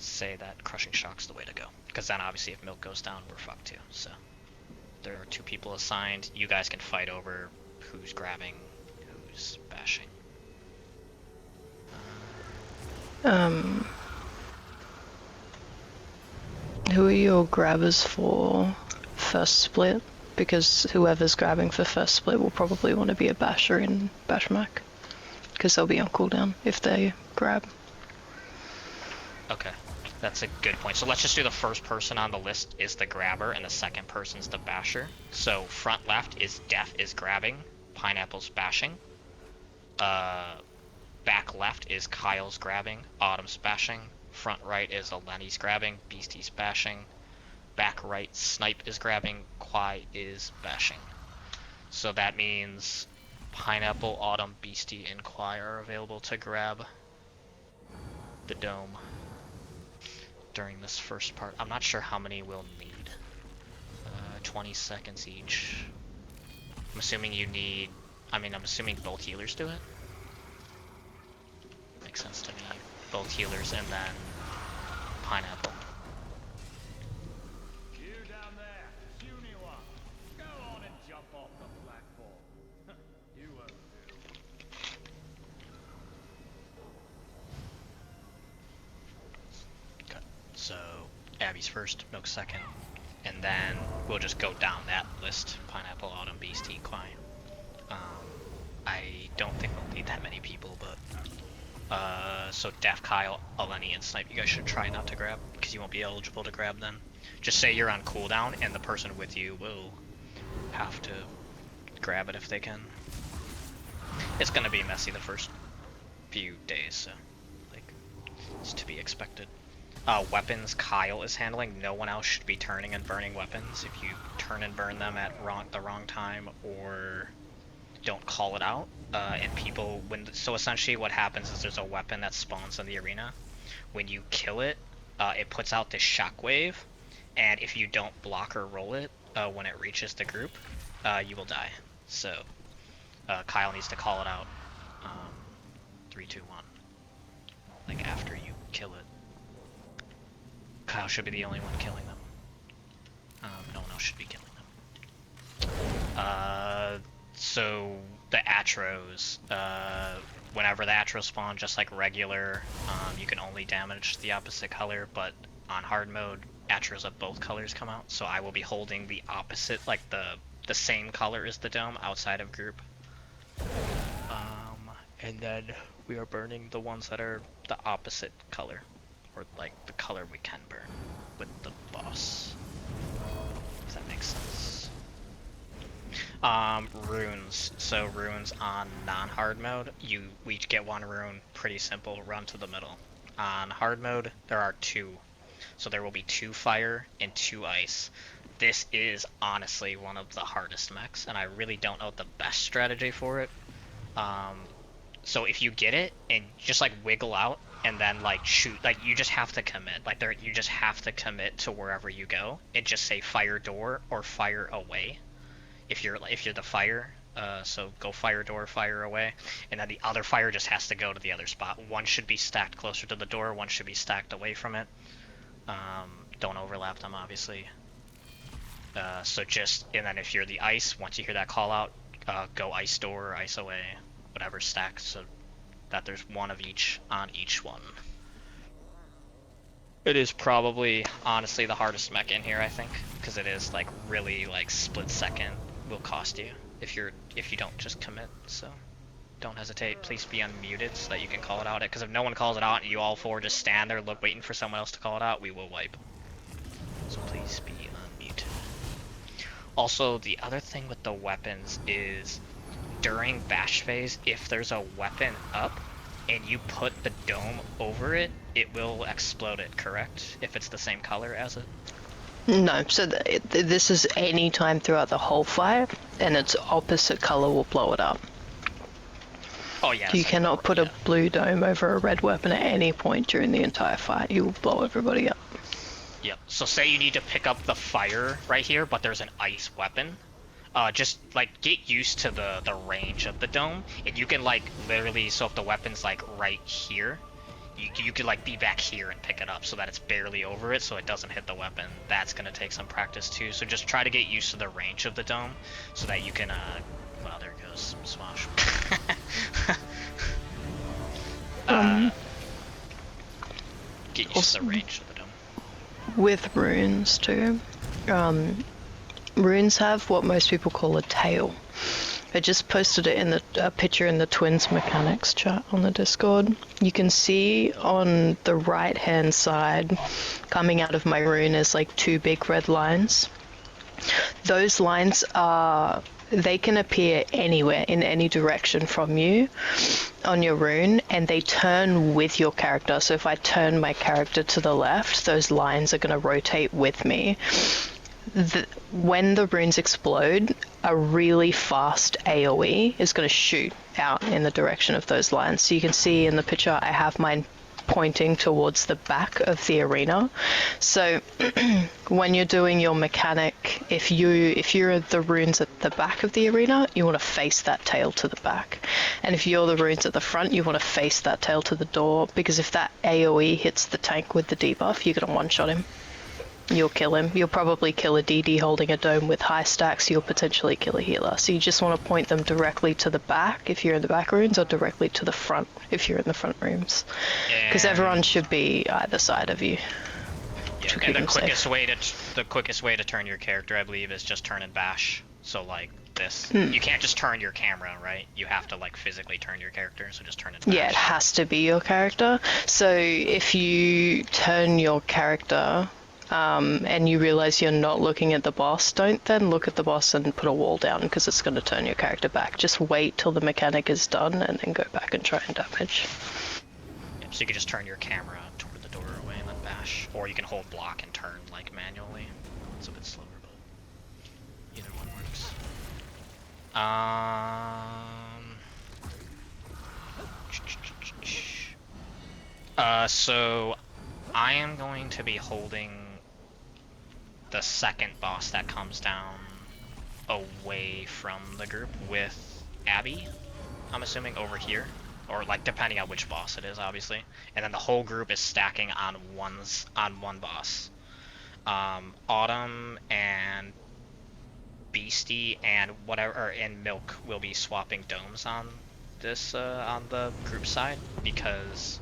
say that Crushing Shock's the way to go. Because then obviously if Milk goes down, we're fucked too. So there are 2 people assigned. You guys can fight over who's grabbing, who's bashing. Who are your grabbers for first split? Because whoever's grabbing for first split will probably want to be a basher in Bashmak. Because they'll be on cooldown if they grab. Okay, that's a good point. So let's just do the first person on the list is the grabber and the second person's the basher. So front left is Def is grabbing, Pineapple's bashing. Back left is Kyle's grabbing, Autumn's bashing. Front right is Eleni's grabbing, Beastie's bashing. Back right, Snipe is grabbing, Kwai is bashing. So that means Pineapple, Autumn, Beastie, and Kwai are available to grab the dome during this first part. I'm not sure how many we'll need. 20 seconds each. I'm assuming you need... I'm assuming both healers do it. Makes sense to me. Both healers and then Pineapple. You down there, Junior, go on and jump off the platform. You won't do. Okay. So Abby's first, Milk second, and then we'll just go down that list. Pineapple, Autumn, Beastie, Kwai. I don't think we'll need that many people, but so Def, Kyle, Eleni, and Snipe, you guys should try not to grab, because you won't be eligible to grab then. Just say you're on cooldown, and the person with you will have to grab it if they can. It's gonna be messy the first few days, so, like, it's to be expected. Weapons, Kyle is handling. No one else should be turning and burning weapons. If you turn and burn them at the wrong time, or don't call it out, and people, so essentially what happens is there's a weapon that spawns in the arena. When you kill it, it puts out this shockwave, and if you don't block or roll it when it reaches the group, you will die. So Kyle needs to call it out. 3, 2, 1. Like after you kill it. Kyle should be the only one killing them. No one else should be killing them. So the Atros, whenever the Atros spawn, just like regular, you can only damage the opposite color, but on hard mode, Atros of both colors come out, so I will be holding the opposite, like the same color as the dome outside of group. And then we are burning the ones that are the opposite color, or like the color we can burn with the boss. Does that make sense? Runes. So runes on non-hard mode, we each get 1 rune, pretty simple, run to the middle. On hard mode, there are 2. So there will be 2 fire and 2 ice. This is honestly one of the hardest mechs, and I really don't know the best strategy for it. So if you get it, and just like wiggle out, and then like shoot, like you just have to commit, like you just have to commit to wherever you go, and just say fire door or fire away. If you're the fire, so go fire door, fire away, and then the other fire just has to go to the other spot. One should be stacked closer to the door, one should be stacked away from it. Don't overlap them, obviously. So just, and then if you're the ice, once you hear that call out, go ice door, ice away, whatever stack, so that there's 1 of each on each one. It is probably, honestly, the hardest mech in here, I think, because it is like really like split second will cost you if you don't just commit. So don't hesitate. Please be unmuted so that you can call it out. Because if no one calls it out and you all 4 just stand there waiting for someone else to call it out, we will wipe. So please be unmuted. Also, the other thing with the weapons is during bash phase, if there's a weapon up and you put the dome over it, it will explode it, correct? If it's the same color as it? No, so this is any time throughout the whole fight, and its opposite color will blow it up. Oh yeah. You cannot put a blue dome over a red weapon at any point during the entire fight. You will blow everybody up. Yep. So say you need to pick up the fire right here, but there's an ice weapon. Just like get used to the range of the dome, and you can like literally, so if the weapon's like right here, you could like be back here and pick it up so that it's barely over it, so it doesn't hit the weapon. That's gonna take some practice too. So just try to get used to the range of the dome, so that you can well, there goes Smosh. Get used to the range of the dome. With runes too, runes have what most people call a tail. I just posted it in a picture in the Twins mechanics chat on the Discord. You can see on the right hand side, coming out of my rune, is like 2 big red lines. Those lines they can appear anywhere in any direction from you on your rune, and they turn with your character. So if I turn my character to the left, those lines are going to rotate with me. When the runes explode, a really fast AoE is going to shoot out in the direction of those lines. So you can see in the picture I have mine pointing towards the back of the arena. So when you're doing your mechanic, if you're the runes at the back of the arena, you want to face that tail to the back. And if you're the runes at the front, you want to face that tail to the door, because if that AoE hits the tank with the debuff, you're going to one-shot him. You'll kill him. You'll probably kill a DD holding a dome with high stacks. You'll potentially kill a healer. So you just want to point them directly to the back if you're in the back rooms, or directly to the front if you're in the front rooms. Because everyone should be either side of you. Yeah, and the quickest way to turn your character, I believe, is just turn and bash. So like this, you can't just turn your camera, right? You have to like physically turn your character. So just turn and bash. Yeah, it has to be your character. So if you turn your character, and you realize you're not looking at the boss, don't then look at the boss and put a wall down, because it's going to turn your character back. Just wait till the mechanic is done and then go back and try and damage. Yep, so you can just turn your camera toward the doorway and then bash, or you can hold block and turn like manually. It's a bit slower, but either one works. So I am going to be holding the second boss that comes down away from the group with Abby, I'm assuming, over here, or like depending on which boss it is, obviously. And then the whole group is stacking on one boss. Autumn and Beastie and whatever, and Milk will be swapping domes on this on the group side, because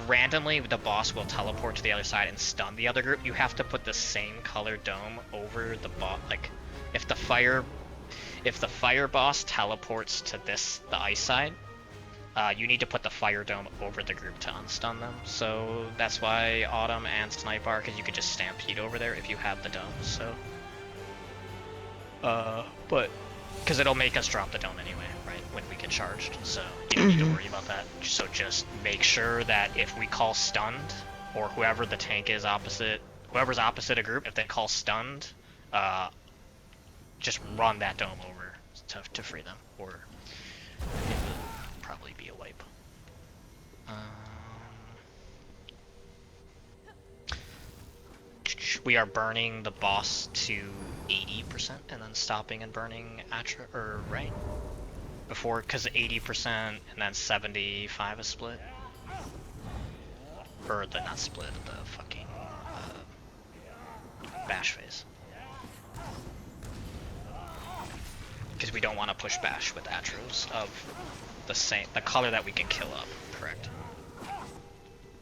randomly the boss will teleport to the other side and stun the other group. You have to put the same color dome over the boss. Like if the fire boss teleports to the ice side, you need to put the fire dome over the group to unstun them. So that's why Autumn and Snipe are, because you could just stampede over there if you have the dome. So but because it'll make us drop the dome anyway, right, when we get charged, so you don't need to worry about that. So just make sure that if we call stunned, or whoever the tank is whoever's opposite a group, if they call stunned, just run that dome over to free them, or it will probably be a wipe. We are burning the boss to 80% and then stopping and burning right? Before, because 80% and then 75 is split. Or not split, the fucking bash phase. Because we don't want to push bash with Atros of the color that we can kill up, correct?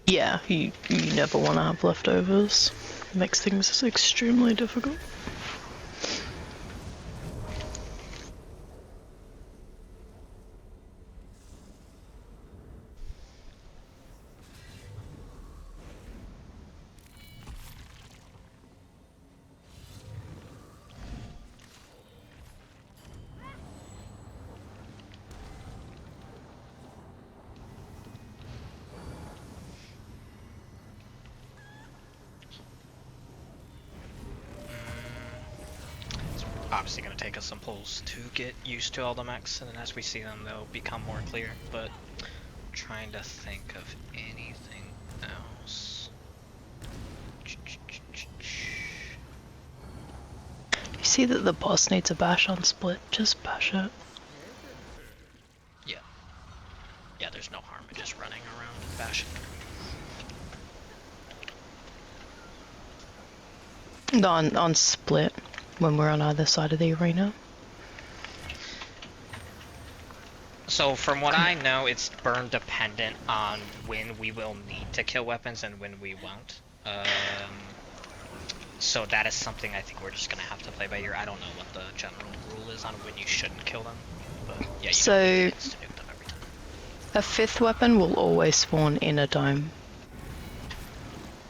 Yeah, you never want to have leftovers. It makes things extremely difficult. Obviously going to take us some pulls to get used to all the mechs, and then as we see them they'll become more clear, but I'm trying to think of anything else. You see that the boss needs a bash on split, just bash it. Yeah, there's On split, when we're on either side of the arena. So from what I know, it's burn dependent on when we will need to kill weapons and when we won't. So that is something I think we're just gonna have to play by ear. I don't know what the general rule is on when you shouldn't kill them, but yeah, you So- don't need to nuke them every time. A 5th weapon will always spawn in a dome.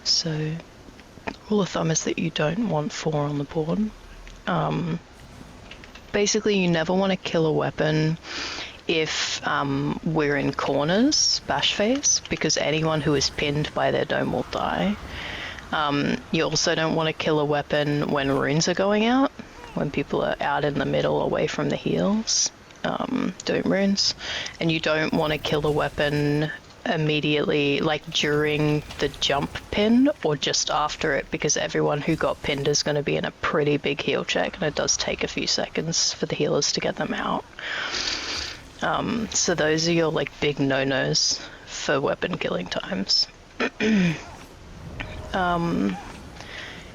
So, rule of thumb is that you don't want 4 on the board. Basically, you never want to kill a weapon if we're in corners, bash phase, because anyone who is pinned by their dome will die. You also don't want to kill a weapon when runes are going out, when people are out in the middle away from the heals, doing runes. And you don't want to kill a weapon immediately, like during the jump pin or just after it, because everyone who got pinned is going to be in a pretty big heal check, and it does take a few seconds for the healers to get them out. So those are your like big no-nos for weapon killing times.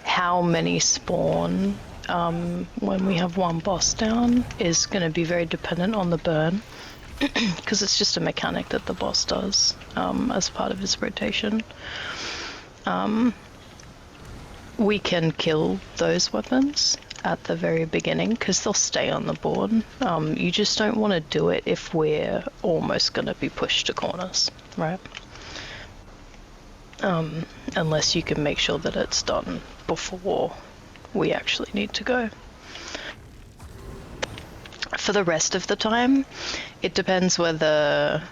How many spawn when we have one boss down is going to be very dependent on the burn, because it's just a mechanic that the boss does as part of his rotation. We can kill those weapons at the very beginning because they'll stay on the board. You just don't want to do it if we're almost going to be pushed to corners, right? Unless you can make sure that it's done before we actually need to go. For the rest of the time, it depends whether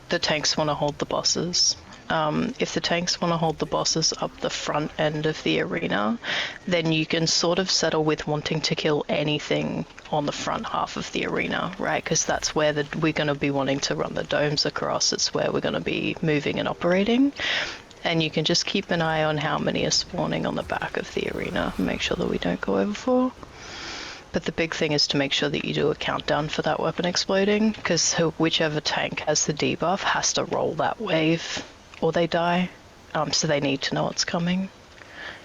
the tanks want to hold the bosses. If the tanks want to hold the bosses up the front end of the arena, then you can sort of settle with wanting to kill anything on the front half of the arena, right? Because that's where we're going to be wanting to run the domes across. It's where we're going to be moving and operating. And you can just keep an eye on how many are spawning on the back of the arena and make sure that we don't go over 4. But the big thing is to make sure that you do a countdown for that weapon exploding, because whichever tank has the debuff has to roll that wave or they die. So they need to know it's coming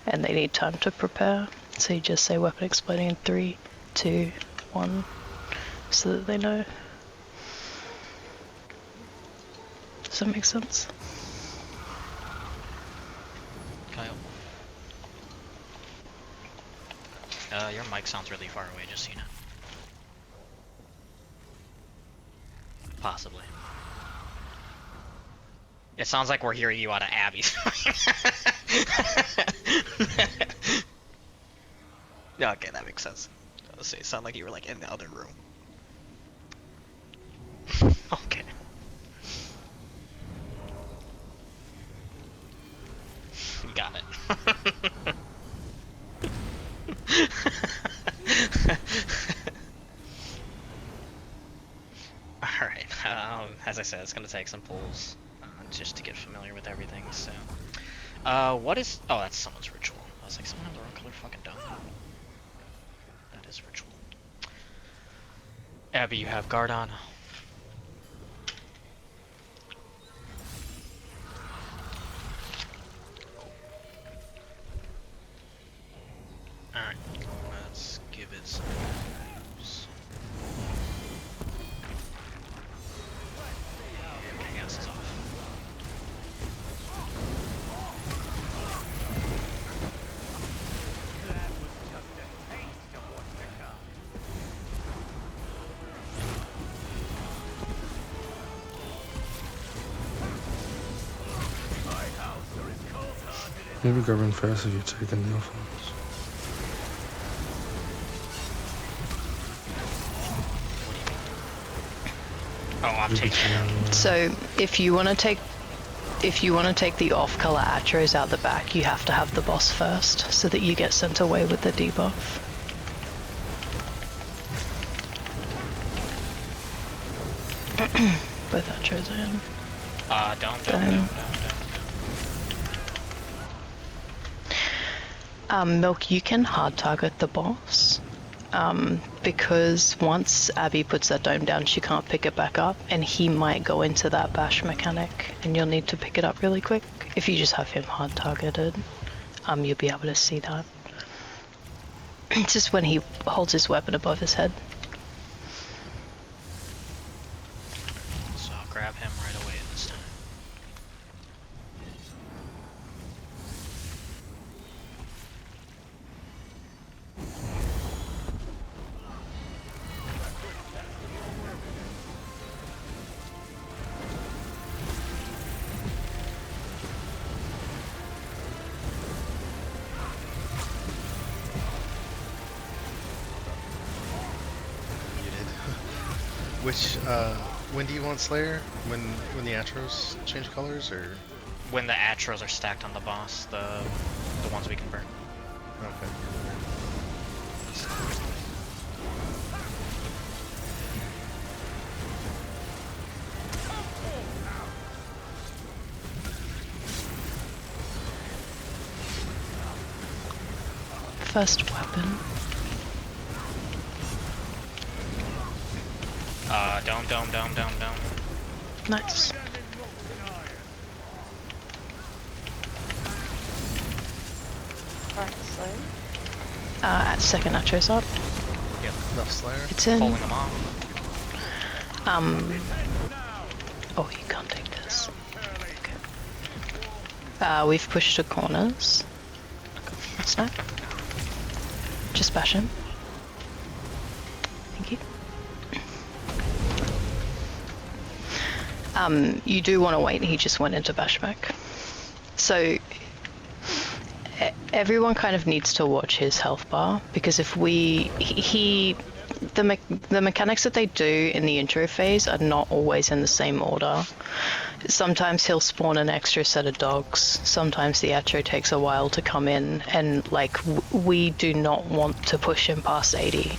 and they need time to prepare. So you just say weapon exploding in 3, 2, 1 so that they know. Does that make sense? Kyle. Your mic sounds really far away, just so you know. Possibly. It sounds like we're hearing you out of Abby's. Yeah, okay, that makes sense. I was saying, it sounded like you were like in the other room. Okay. Got it. Alright, as I said, it's gonna take some pulls just to get familiar with everything, so. What is. Oh, that's someone's ritual. I was like, someone have the wrong colored fucking dome. That is ritual. Abby, you have guard on. Alright, let's give it some moves. Chaos is off. That was just a taste of what's to come. My house are as cold-hearted as Maybe grabbing fast if you're taking the offense. Oh, I'm taking it. So if you want to take the off-color Atros out the back, you have to have the boss first, so that you get sent away with the debuff. Both Atros are in. Don't. Milk, you can hard target the boss. Because once Abby puts that dome down, she can't pick it back up, and he might go into that bash mechanic, and you'll need to pick it up really quick. If you just have him hard targeted, you'll be able to see that. It's just when he holds his weapon above his head. So I'll grab him right away this time. You did. Which, when do you want Slayer? When the Atros change colors, or? When the Atros are stacked on the boss, the ones we can burn. Okay. First weapon. Dome. Nice. Alright, so. At second Atros up. Yep. Enough Slayer? It's in. Pulling them off. Oh, you can't take this. Okay. We've pushed to corners. Snap. Just bash him. Thank you. You do want to wait. He just went into bashback. So everyone kind of needs to watch his health bar, because if the mechanics that they do in the intro phase are not always in the same order. Sometimes he'll spawn an extra set of dogs. Sometimes the Atro takes a while to come in, and like we do not want to push him past 80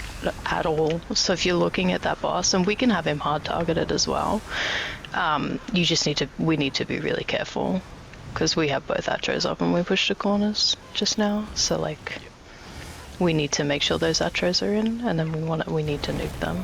at all. So if you're looking at that boss, and we can have him hard targeted as well, we need to be really careful, because we have both Atros up and we push the corners just now. So like, we need to make sure those Atros are in, and then we need to nuke them.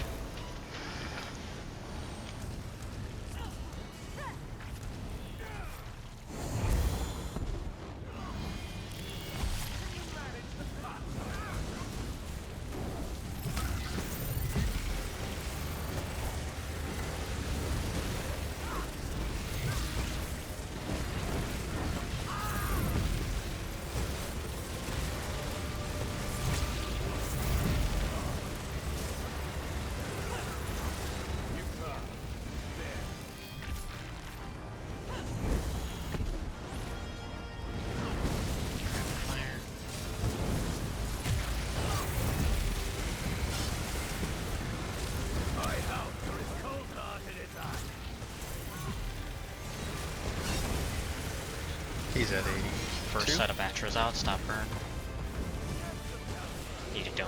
He's at 80. First set of Atros out, stop burn. Need a dome.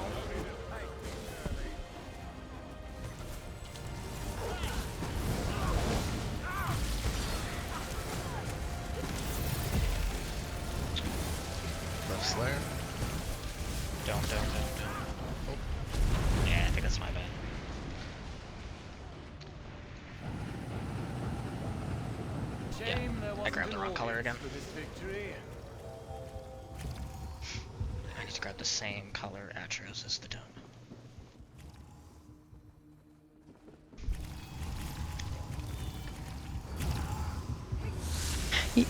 Left Slayer. Dome. Oh. Yeah, I think that's my bad. Shame there I wasn't grabbed the an wrong color audience again. for this victory. I need to grab the same color Atros as the dome.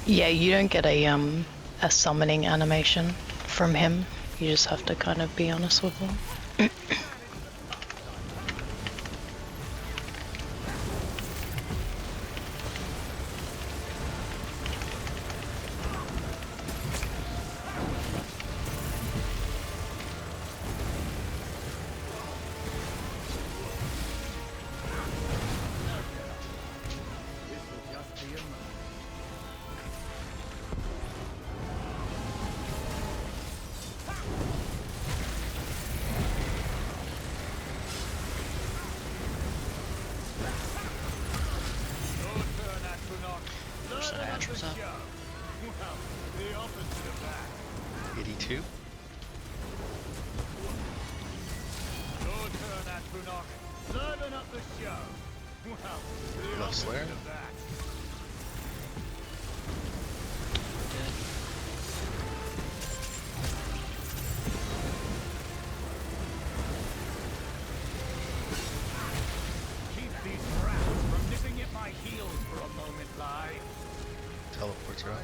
Yeah, you don't get a summoning animation from him. You just have to kind of be honest with him. This will just be a moment. Your turn, Atronach. First set of Learn Atros the up. show. Well, the opposite of that. 82. Your turn, Atronach. Learn up the show. Well, the Left opposite Slayer. of that. teleports, right?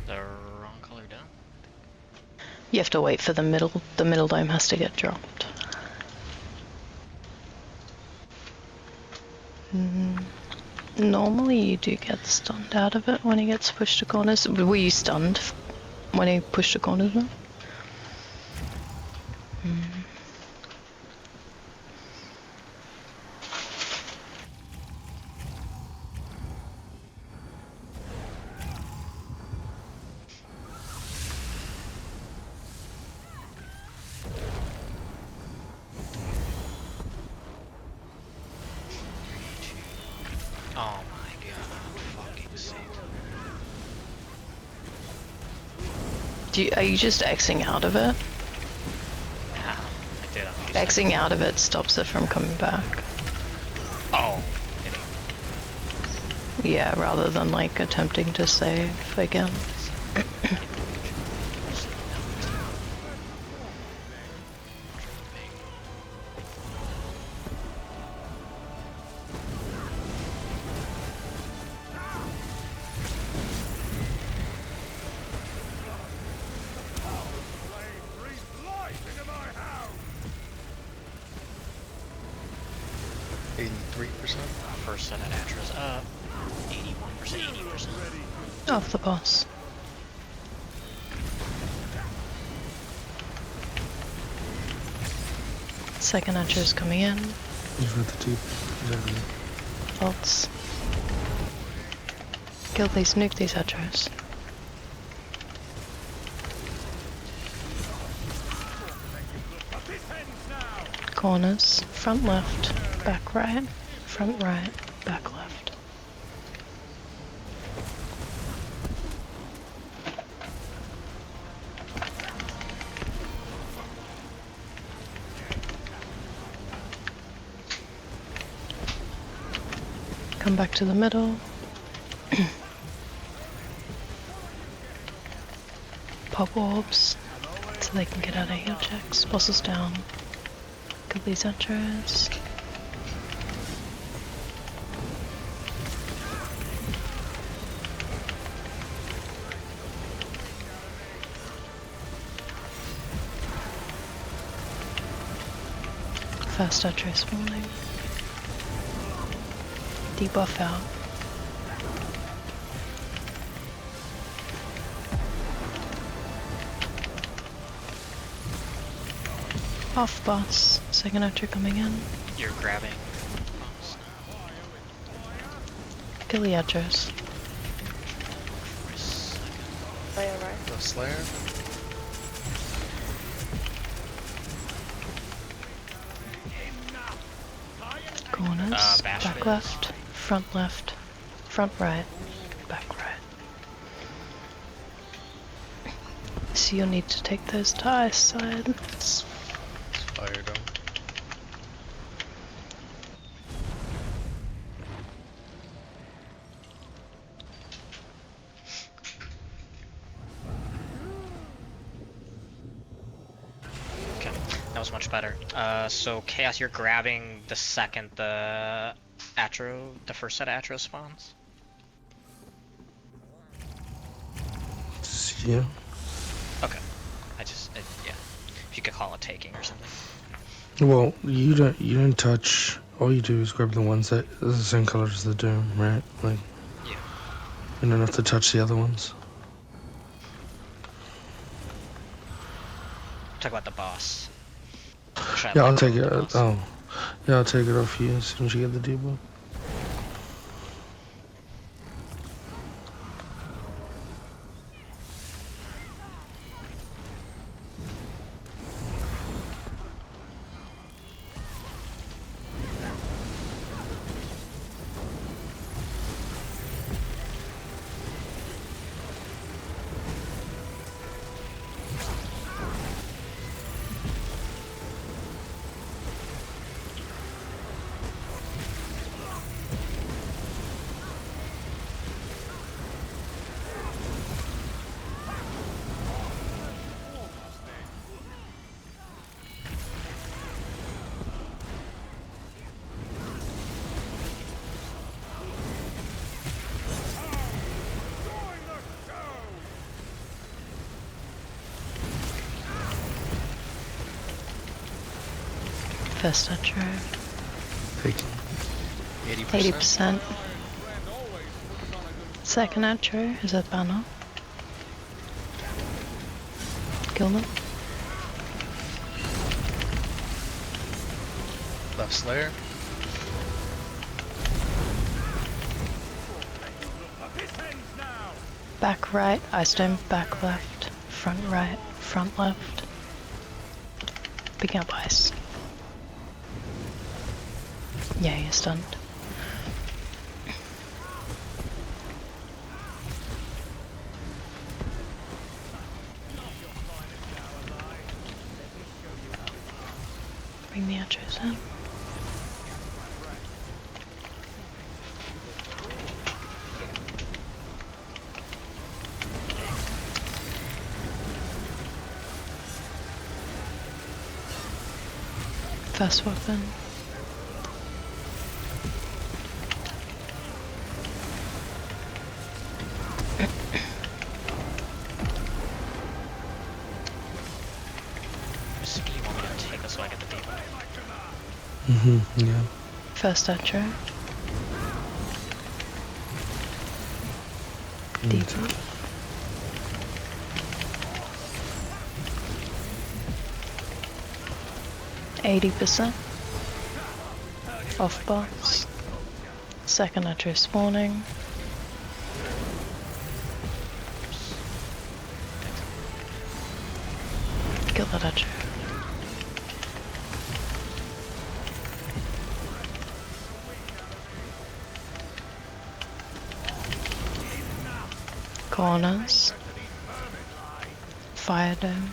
The wrong color down. You have to wait for the middle dome has to get dropped. Normally you do get stunned out of it when he gets pushed to corners. Were you stunned when he pushed to corners? No? Oh my god, fucking sake. Are you just Xing out of it? Yeah, I did. Xing out of it stops it from coming back. Oh, Yeah, rather than like attempting to save again. Breathe life into my house! 83%. first set of Atras up. 81%, 80%. Off the boss. Second Archer is coming in. He's got the deep. Exactly. Bolts. Kill these, nuke these Archers. Corners. Front left, back right, front right, back left. Come back to the middle. Pop orbs so they can get out of heal checks. Boss is down. Kill these entries. First entry spawning. Debuff out. Off boss. Second entry coming in. You're grabbing. Kill the address. Slayer, right? The Slayer. Corners. Bash Back phase. left. Front left. Front right. Back right. So you'll need to take those to ice side. It's Fire Dome. Okay, that was much better. So Chaos, you're grabbing the second the first set of Atro spawns. Yeah. Okay, yeah. If you could call it taking or something. Well, you don't touch. All you do is grab the ones that are the same color as the Doom, right? Like, Yeah. you don't have to touch the other ones. Talk about the boss. Or should I Yeah, I'll let take go it. of the boss? Oh, yeah, I'll take it off you as soon as you get the debuff. First intro. Taken. 80%. 80%. Second intro is a banner. Kill them. Left Slayer. Back right, Ice Dome, back left, front right, front left. Picking up ice. Yeah, you're stunned. Bring the outros in. First weapon. Just you want me to take a swag at the deep. Yeah. First intro. Mm, Deeper. %. Off boss. Second intro spawning. Kill that intro. Corners. Fire dome.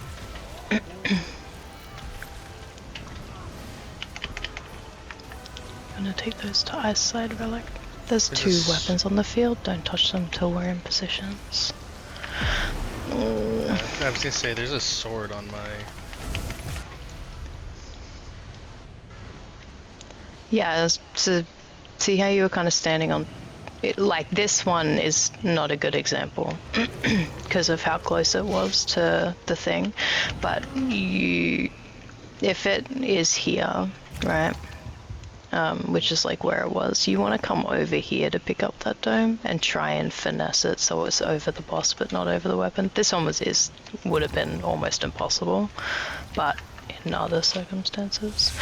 Gonna take those to Ice Side Relic. There's Is two this- weapons on the field, don't touch them till we're in positions. I was gonna say, there's a sword on my... Yeah, to see how you were kind of standing on it, like this one is not a good example because of how close it was to the thing, but if it is here, right, which is like where it was, you want to come over here to pick up that dome and try and finesse it so it's over the boss but not over the weapon. This one would have been almost impossible, but in other circumstances.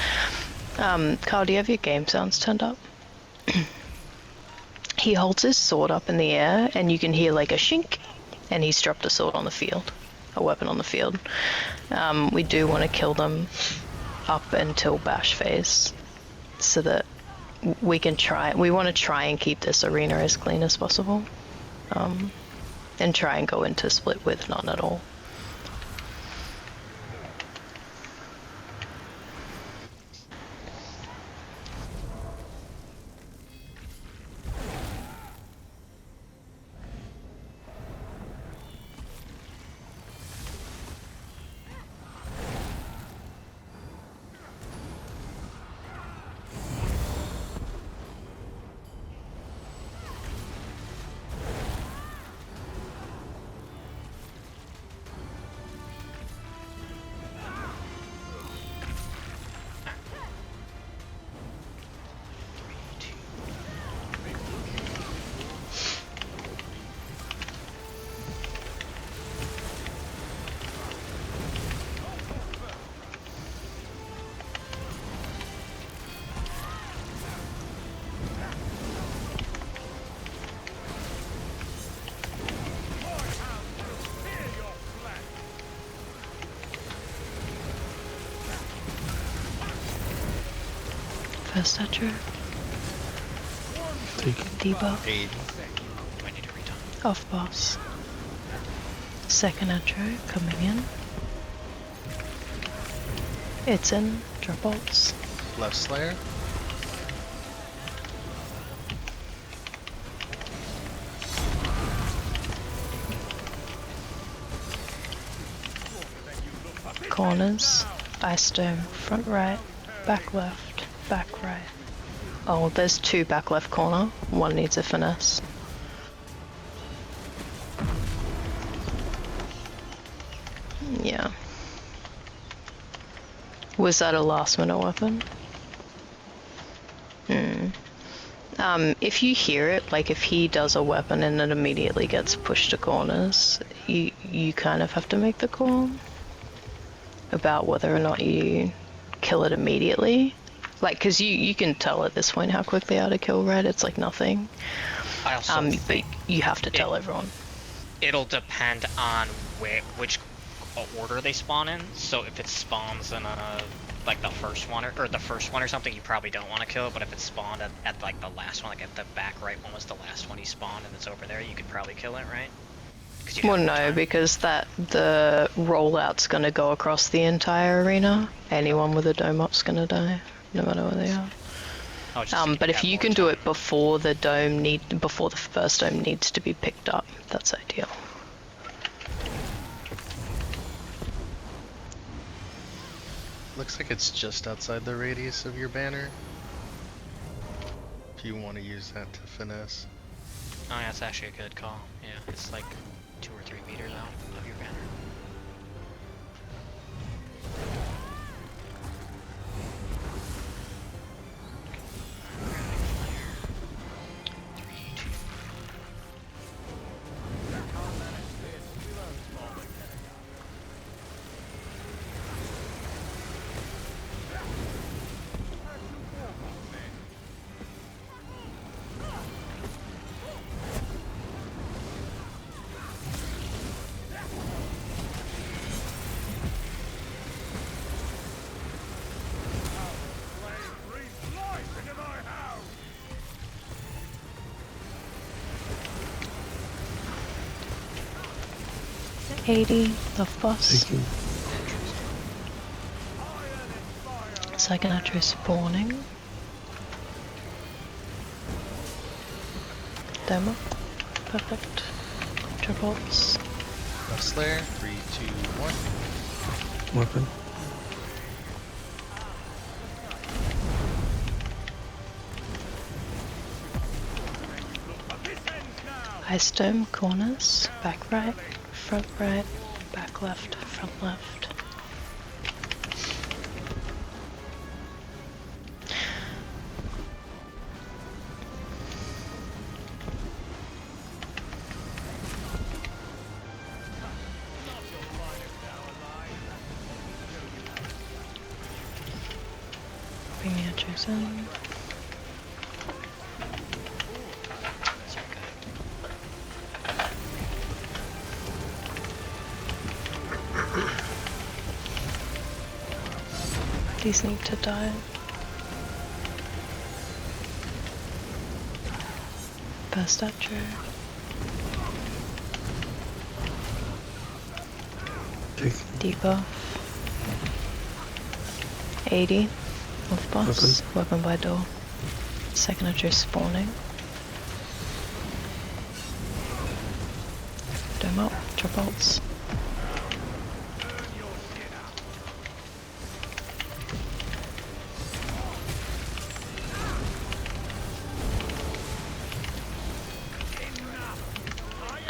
Carl, do you have your game sounds turned up? He holds his sword up in the air and you can hear like a shink, and he's dropped a sword on the field, a weapon on the field. We do want to kill them up until bash phase so that we want to try and keep this arena as clean as possible, and try and go into split with none at all. First toucher, Taken. debuff, Aid. I need to retime. off boss. Second intro coming in. It's in, drop bolts. Left Slayer. Corners, ice dome, front right, back left, back right. Oh, there's two back left corner. One needs a finesse. Yeah. Was that a last minute weapon? If you hear it, like if he does a weapon and it immediately gets pushed to corners, you kind of have to make the call about whether or not you kill it immediately. Like, because you can tell at this point how quick they are to kill, right? It's like nothing. I also But think you have to tell everyone. it'll depend on which order they spawn in. So if it spawns in like the first one or the first one or something, you probably don't want to kill it. But if it spawned at like the last one, like at the back right one was the last one he spawned and it's over there, you could probably kill it, right? Well, no, because the rollout's going to go across the entire arena. Anyone with a dome up's going to die, no matter where they are. But if you can do it before the first dome needs to be picked up, that's ideal. Looks like it's just outside the radius of your banner. If you want to use that to finesse. Oh yeah, that's actually a good call. Yeah, it's like 2 or 3 meters out of your banner. Love boss. Taking. Second Atro spawning. Demo. Perfect. Tripods. Left Slayer, 3, 2, 1. Weapon. Ice dome, corners, back right, back left, front left. Bring the archers in. These need to die. First Atro. Taking. Debuff. 80 of boss. Weapon by door. Second Atro spawning. Dome up. Tripods.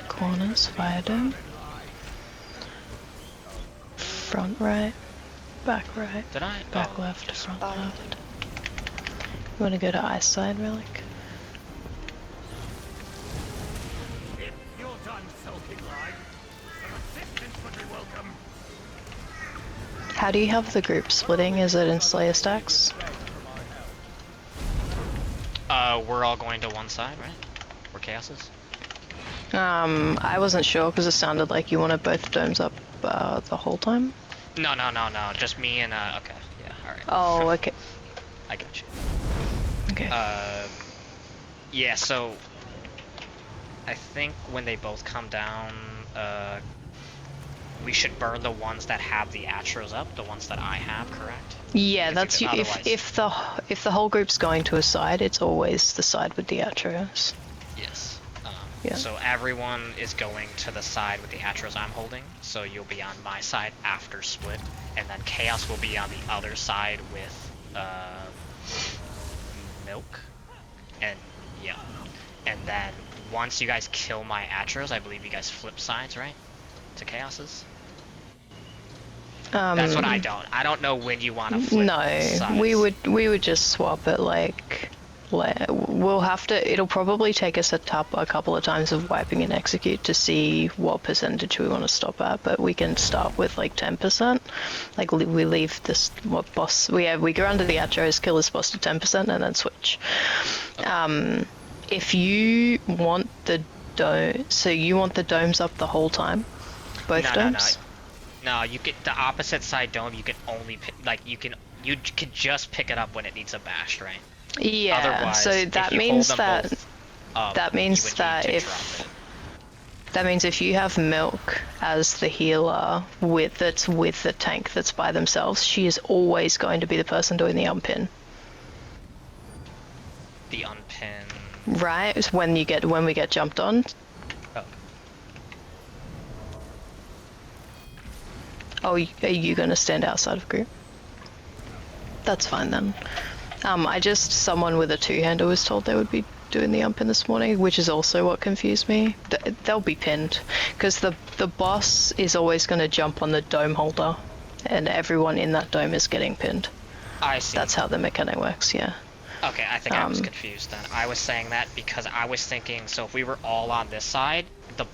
Corners, fire dome. Front right, back right, Did I? back Oh, left, just front fine. left. You want to go to ice side, Relic? If you're done sulking like, some assistance would be welcome. How do you have the group splitting? Is it in Slayer stacks? We're all going to one side, right? Where Chaos is? I wasn't sure because it sounded like you wanted both domes up the whole time. No. Just me and okay. Yeah. All right. Oh, okay. I got you. Okay. Yeah. So I think when they both come down, we should burn the ones that have the Atros up, the ones that I have, correct? Yeah, If that's you- you. If the whole group's going to a side, it's always the side with the Atros. Yes. Yeah. So everyone is going to the side with the Atros I'm holding, so you'll be on my side after split, and then Chaos will be on the other side with Milk, and yeah. And then once you guys kill my Atros, I believe you guys flip sides, right? To Chaos's? That's what I don't know when you want to flip No, sides. we would just swap it like We'll have to. It'll probably take us a couple of times of wiping and execute to see what percentage we want to stop at. But we can start with like 10%. Like we leave this what boss. We go under the Atros, kill this boss to 10%, and then switch. If you want the dome, so you want the domes up the whole time, both domes. No, you get the opposite side dome. You can only you can just pick it up when it needs a bash, right? Yeah. Otherwise, So that means that if you have Milk as the healer that's with the tank that's by themselves, she is always going to be the person doing the unpin. The unpin. Right, it's when we get jumped on. Oh. Oh, are you gonna stand outside of group? That's fine then. Someone with a two-hander was told they would be doing the umpin this morning, which is also what confused me. They'll be pinned, because the boss is always going to jump on the dome holder, and everyone in that dome is getting pinned. I see. That's how the mechanic works, yeah. Okay, I think I was confused then. I was saying that because I was thinking, so if we were all on this side,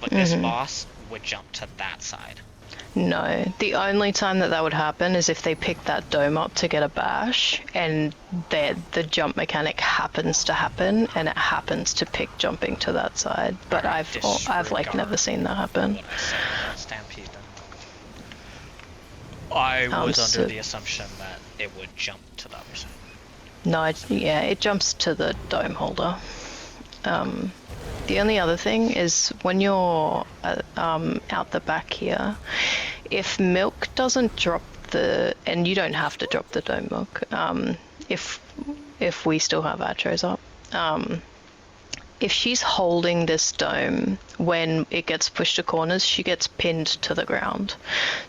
this boss would jump to that side. No, the only time that would happen is if they pick that dome up to get a bash, and the jump mechanic happens to happen, and it happens to pick jumping to that side. But Right, I've like never seen that happen. What I said about Stampede then. I was under the assumption that it would jump to the other side. No, it jumps to the dome holder. The only other thing is when you're out the back here, if Milk doesn't drop and you don't have to drop the dome Milk, if we still have Atros up, if she's holding this dome, when it gets pushed to corners, she gets pinned to the ground.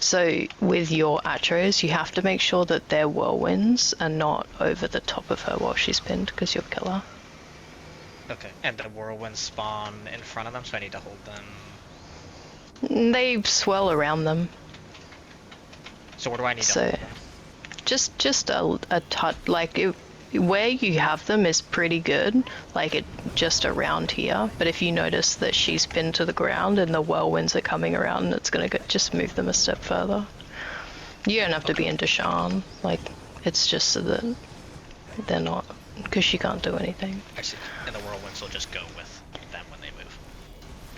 So with your Atros, you have to make sure that their whirlwinds are not over the top of her while she's pinned, because you'll kill her. Okay, and the whirlwinds spawn in front of them, so I need to hold them. They swirl around them. So what do I need to So, hold? just a touch, like where you have them is pretty good, like it just around here. But if you notice that she's pinned to the ground and the whirlwinds are coming around, it's gonna just move them a step further. You don't have to be into Shan, like it's just so that they're not, because she can't do anything. I see. And the whirlwinds will just go with them when they move.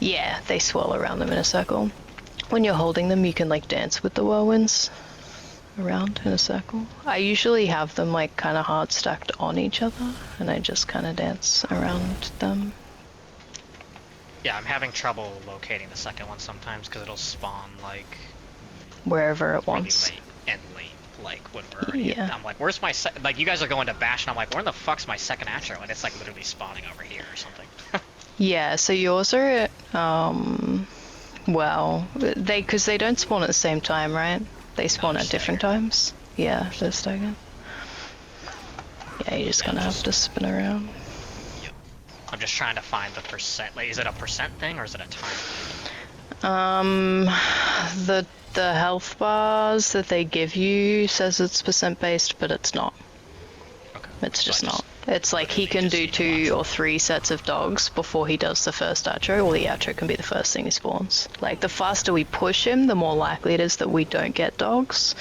Yeah, they swirl around them in a circle. When you're holding them, you can like dance with the whirlwinds around in a circle. I usually have them like kind of hard stacked on each other, and I just kind of dance around them. Yeah, I'm having trouble locating the second one sometimes because it'll spawn like Wherever it really wants. late and late. Like when we're already, Yeah. I'm like, where's my like you guys are going to bash, and I'm like, where in the fuck's my second Atro? And it's like literally spawning over here or something. Yeah, so yours are well, because they don't spawn at the same time, right? They spawn No, at different times. Yeah, they're staggered. Yeah, you're just gonna have to spin around. Yep. I'm just trying to find the percent. Like, is it a percent thing or is it a time thing? The health bars that they give you says it's percent based, but it's not. Okay. It's So just I not. It's like he literally can just do need to 2 watch or 3 sets of dogs before he does the first Atro, or the Atro can be the first thing he spawns. Like, the faster we push him, the more likely it is that we don't get dogs.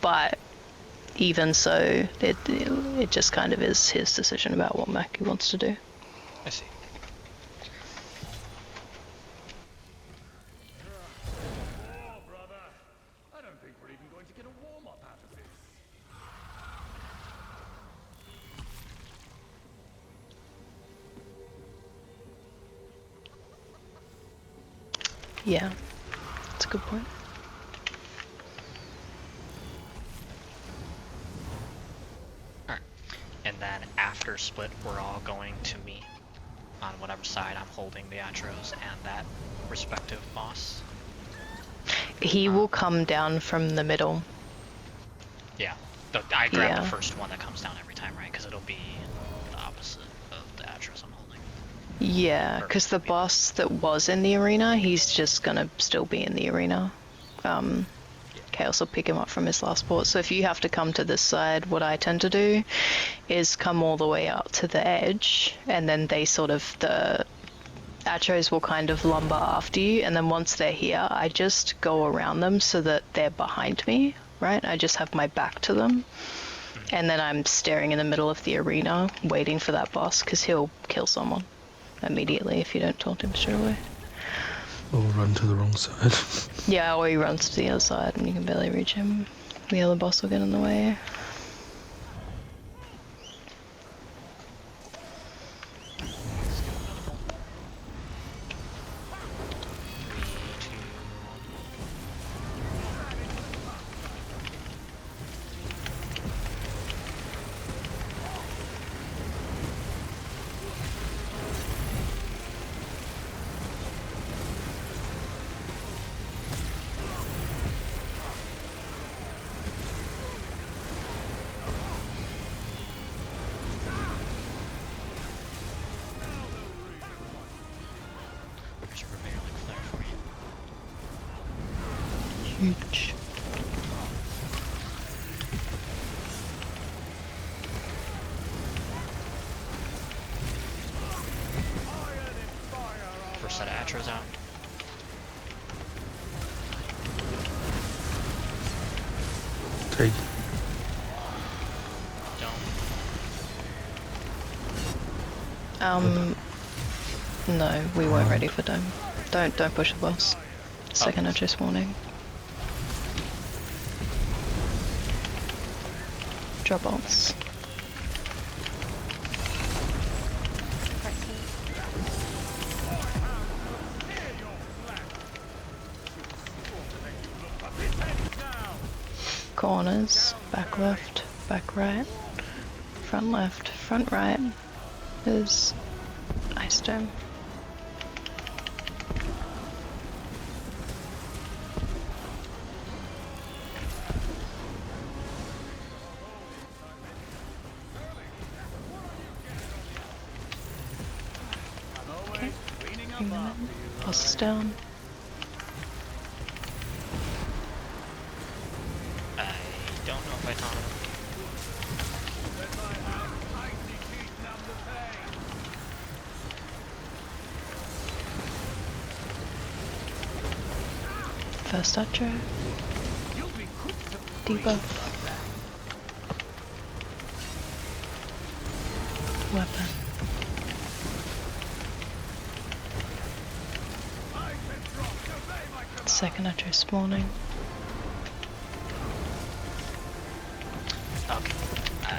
But even so, it just kind of is his decision about what mech he wants to do. I see. Oh, brother. I don't think we're even going to get a warm-up out of this. Yeah, that's a good point. Alright. And then after split, we're all going to meet on whatever side I'm holding the Atros and that respective boss. He will come down from the middle. Yeah. I grab Yeah. the first one that comes down every time, right? Because it'll be the opposite of the Atros I'm holding. Yeah, because the boss that was in the arena, he's just gonna still be in the arena. Chaos will pick him up from his last port. So if you have to come to this side, what I tend to do is come all the way up to the edge, and then they sort of, the Atros will kind of lumber after you, and then once they're here, I just go around them so that they're behind me, right? I just have my back to them, and then I'm staring in the middle of the arena, waiting for that boss, because he'll kill someone immediately if you don't taunt him straight away. Or run to the wrong side. Yeah, or he runs to the other side and you can barely reach him. The other boss will get in the way. There's a prevailing flare for you. Huge. First set of Atros out. Take. Don't. No, we weren't ready for Dome. Don't push the boss. Second Atros warning. Drop bolts. Corners, back left, back right, front left, front right is Ice Dome. Okay, bring them in. Boss is down. I don't know if I taunt him. First Atro. Debuff. Weapon. Second Atro spawning. Okay.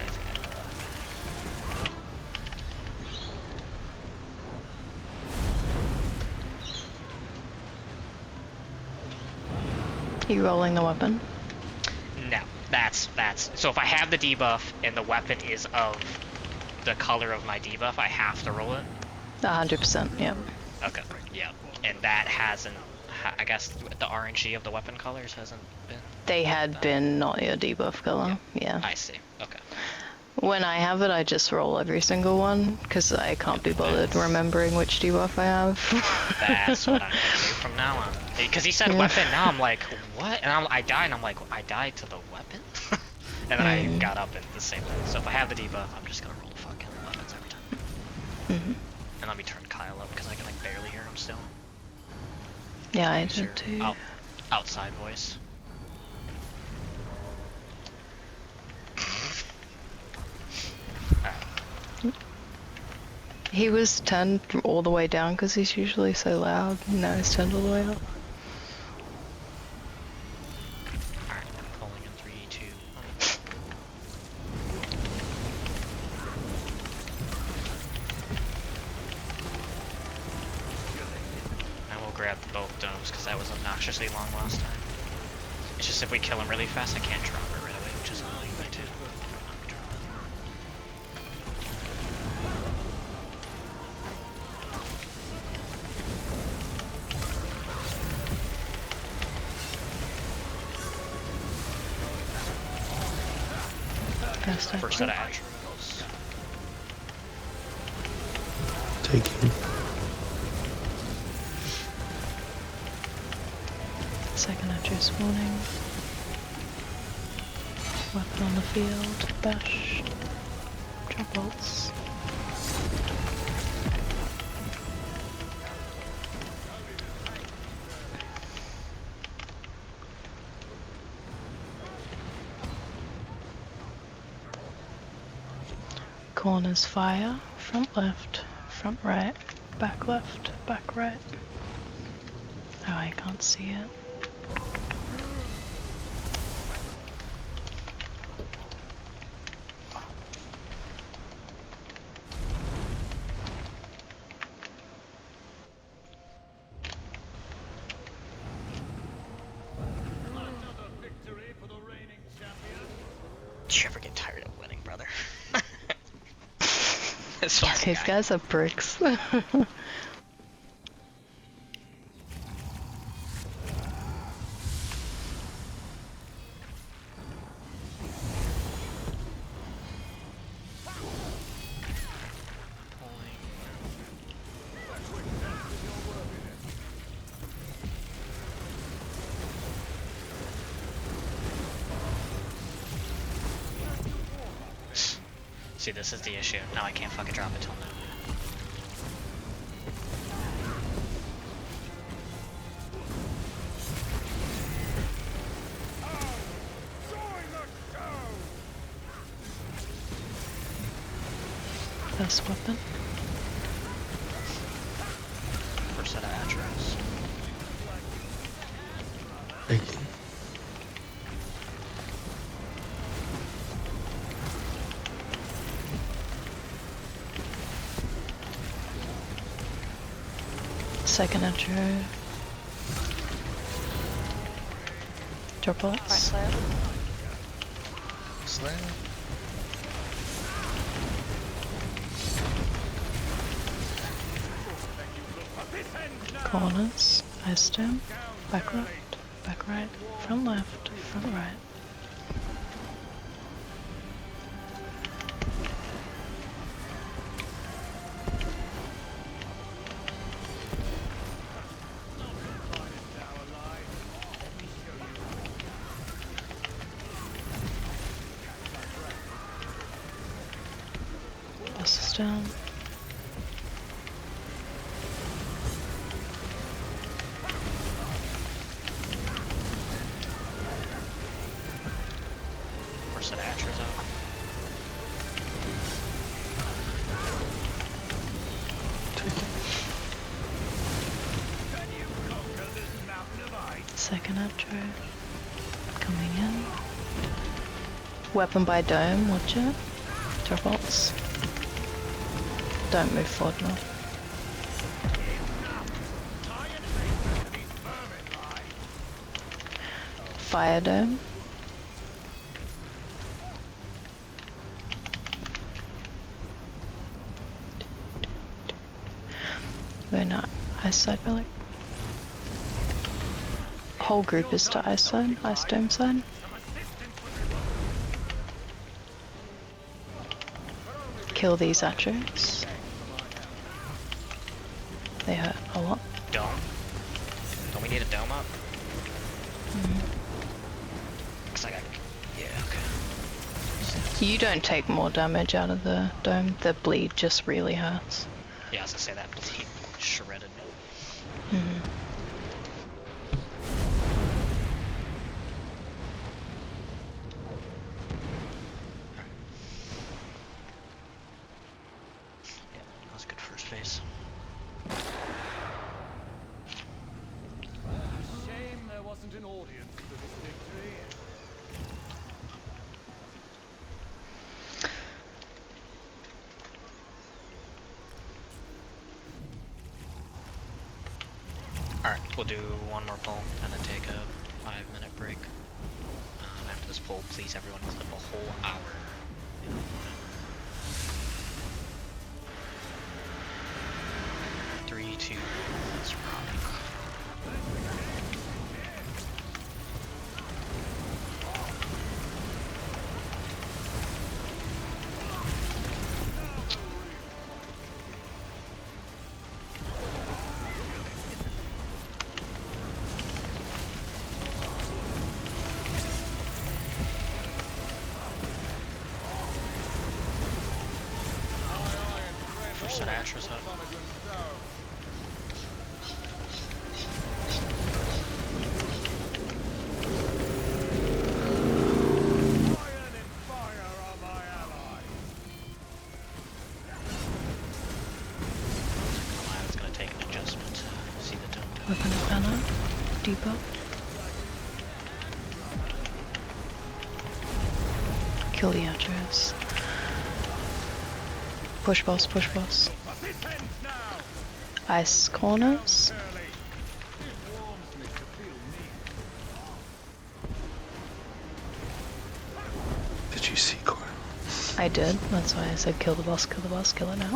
You rolling the weapon? No, that's so if I have the debuff and the weapon is of the color of my debuff, I have to roll it. 100%, yeah. Okay, yeah, and that hasn't. I guess the RNG of the weapon colors hasn't been. They had been not your debuff color, yeah. I see. Okay. When I have it, I just roll every single one, because I can't be bothered remembering which debuff I have. That's what I'm gonna do from now on. Because he said Yeah. weapon, now I'm like, what? And I died, and I'm like, I died to the weapon? And then I got up and the same thing. So if I have the debuff, I'm just gonna roll fucking weapons every time. And let me turn Kyle up, because I can like barely hear him still. Yeah, I Sure. did too. Outside voice. He was turned all the way down because he's usually so loud. Now he's turned all the way up. Alright, calling in 3, 2, 1. I will grab both domes because that was obnoxiously long last time. It's just if we kill him really fast, I can't drop it right away, which is annoying me too. First set of attributes. Taking. Second Atro spawning. Weapon on the field. Bash. Drop bolts. Corners fire. Front left. Front right. Back left. Back right. Oh, I can't see it. Another victory for the reigning champion. Did you ever get tired of winning, brother? This fucking These guy. guys are bricks. See, this is the issue. Now I can't fucking drop it till now. First weapon. First set of Atros. Taking. Second intro. Drop Right bolts. Slayer. Slayer. Corners. Ice stem. Back left. Back right. Front left. Front right. This is down. First set of Atros out. Second intro. Coming in. Weapon by dome, watch it. Drop bolts. Don't move forward now. Fire dome. We're not ice side relic. Whole group is to ice side, ice dome side. Kill these atros. They hurt a lot. Dome. Don't we need a dome up? Cause I got. Yeah, okay. You don't take more damage out of the dome. The bleed just really hurts. Yeah, I was gonna say that bleed shredded me. Mhm. Yeah, that was a good first phase. Shame there wasn't an audience for this victory. Alright, we'll do one more pull and then take a 5-minute break. After this pull, please everyone clip a whole hour. Three, two, let's rock. set of Ashras up. Iron and fire are my allies. It's gonna take an adjustment to see the tone. Weapon of banner. Debuff. Kill the Atros. Push boss, push boss. But this ends now. Ice corners. Early. It warms me to feel neat. Did you see Coil? I did. That's why I said kill the boss, kill it now.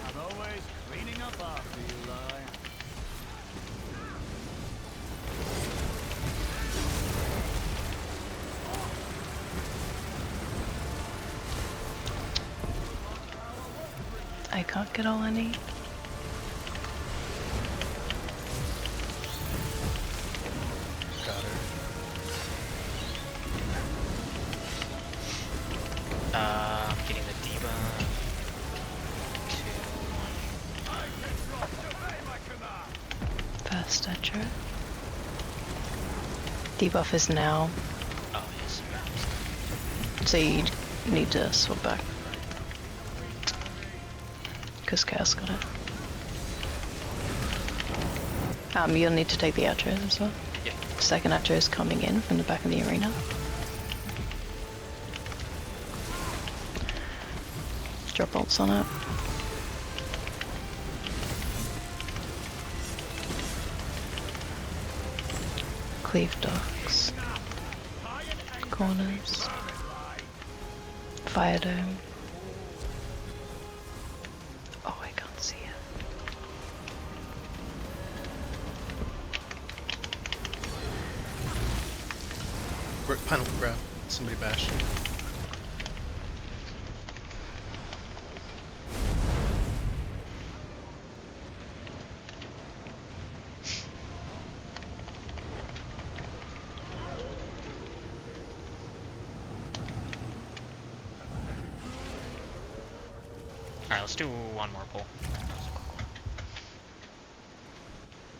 I'm always cleaning up after you, lie. I can't get all I need. Got her. I'm getting the Diva. 2, 1. First Atro. Debuff is now, Oh, yes. so you need to swap back. Because Chaos got it. You'll need to take the Atros as well. Yeah. Second Atro is coming in from the back of the arena. Drop bolts on it. Cleave docks. Corners. Fire dome. Oh, I can't see it. Final grab. Somebody bash. Alright, let's do one more pull. That was a quick one.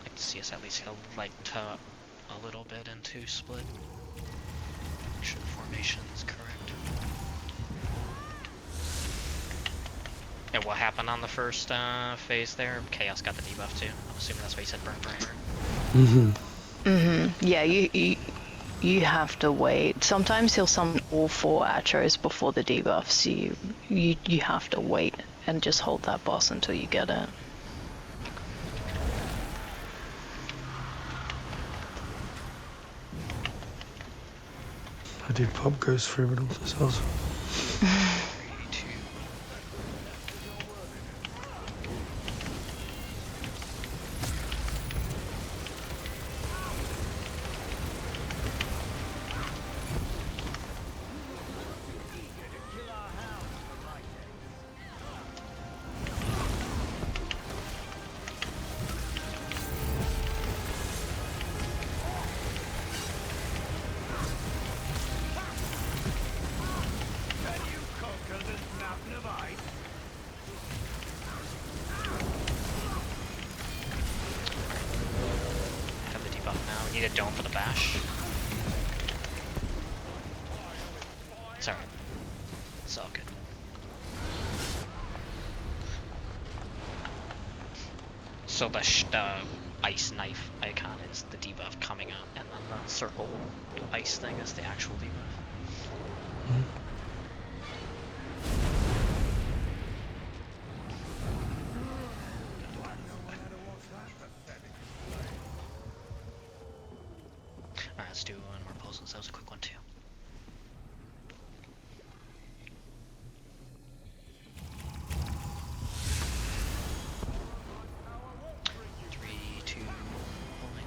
I'd like to see us at least heal like a little bit into split. Make sure the formation is correct. And what happened on the first phase there? Chaos got the debuff too. I'm assuming that's why you said burn burn. Mm-hmm. Yeah, you have to wait. Sometimes he'll summon all 4 Atros before the debuffs. You have to wait and just hold that boss until you get it. I did pop goes for it as well. 3, 2. Can you conquer this mountain of ice? Have the debuff now. We need a dome for the bash. Sorry. It's all good. So the ice knife icon is the debuff coming out, and then the circle ice thing is the actual debuff. Alright, let's do one more pull since that was a quick one too. Three, two, pulling.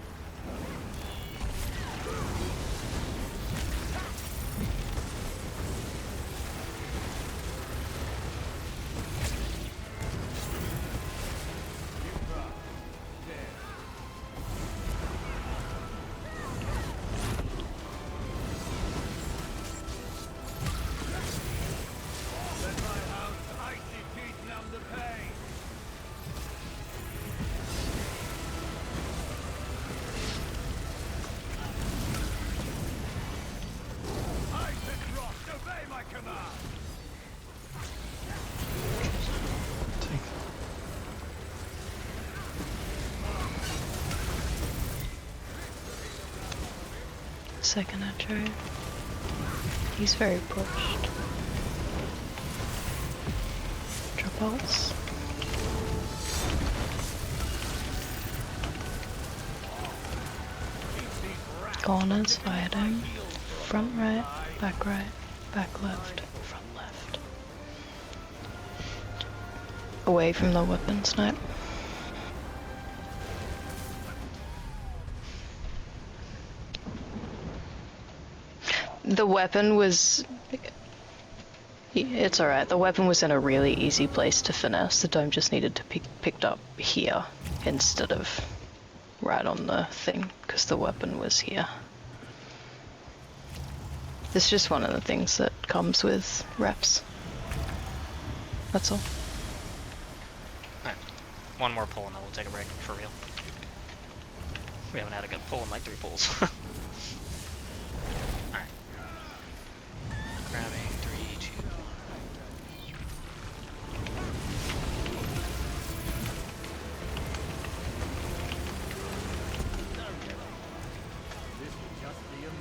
Second Atro. He's very pushed. Drop bolts. Corners, fire dome. Front right, back left, front left. Away from the weapon snipe. The weapon was... It's alright, the weapon was in a really easy place to finesse. The dome just needed to be picked up here instead of right on the thing, because the weapon was here. It's just one of the things that comes with reps. That's all. Alright. One more pull and then we'll take a break, for real. We haven't had a good pull in like 3 pulls. Alright. Grabbing 3, 2. This will just be a minute.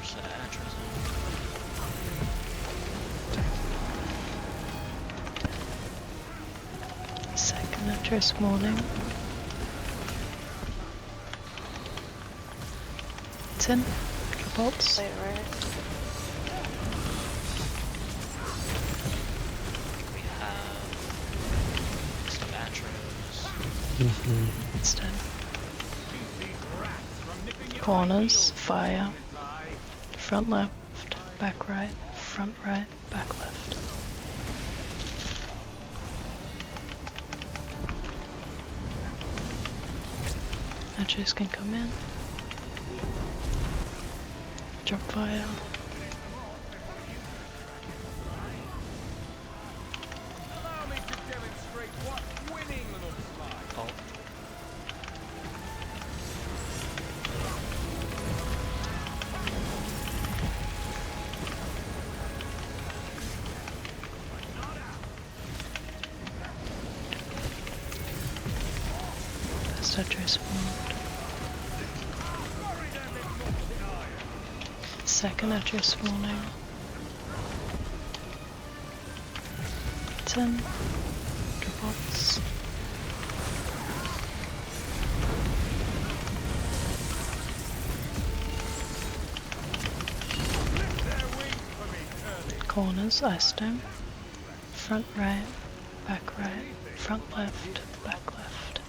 Set of Atros Second address morning. It's in. Drop bolts. Play it right. we have some Atros. Mm-hmm. It's done. Keep these rats from nipping your Corners, heels, fire. Fly. Front left, back right, front right, back left. Atros can come in. Drop fire. Allow me to demonstrate what winning looks like. Oh. First Atros formed. Second Atros spawning. 10. Drop bolts. Corners, ice dome. Front right, back right, front left, back left.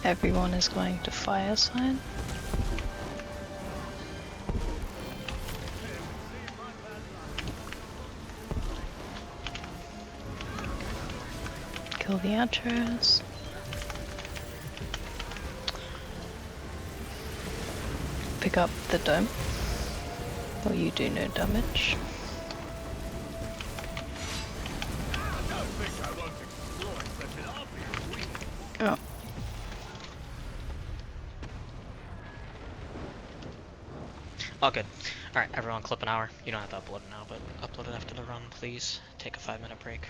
Everyone is going to fire sign. Kill the Atros. Pick up the dome. Or you do no damage. Oh. All good. Alright, everyone clip an hour. You don't have to upload it now, but upload it after the run, please. Take a 5-minute break.